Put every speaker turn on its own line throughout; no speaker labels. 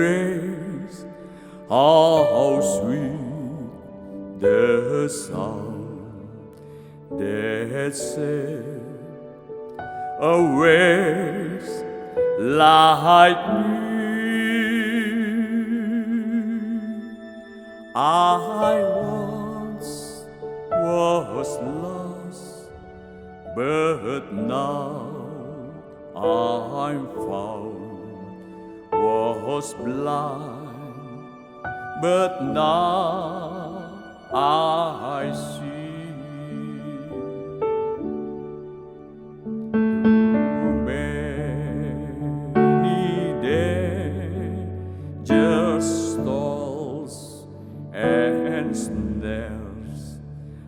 grace, how sweet the sound that saved a waste like me. I once was lost, but now I'm found. Was blind, but now I see. Too many dangers, stalls, and snares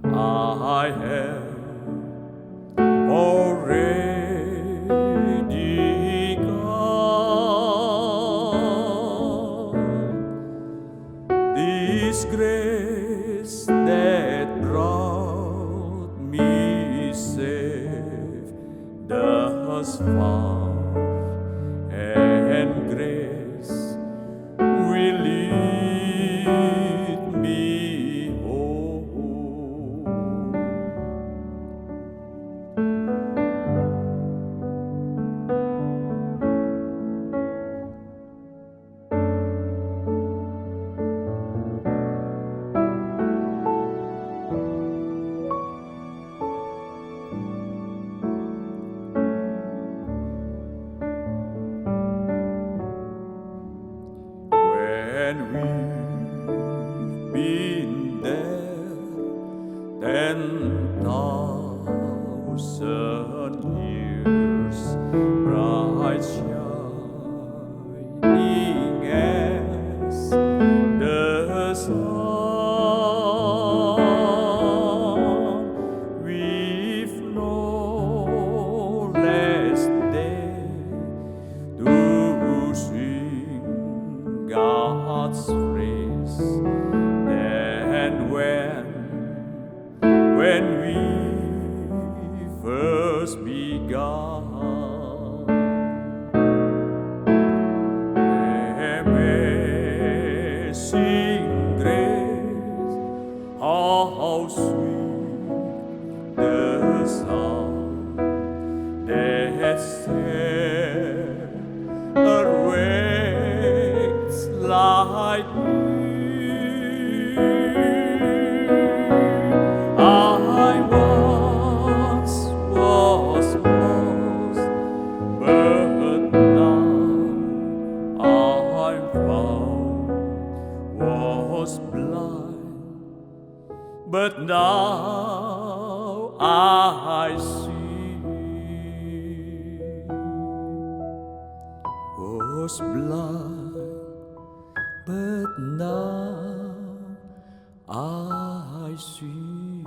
I have already gone. This grace that brought me safe thus far, and grace will lead me home. When we've been there 10,000 years, bright shining as the sun, we've no less day to sing God's praise than when we first begun. Amazing grace, how sweet the sound that saved a wretch like me. I once was lost, but now I'm found. Was blind, but now I see. Was blind, but now I see.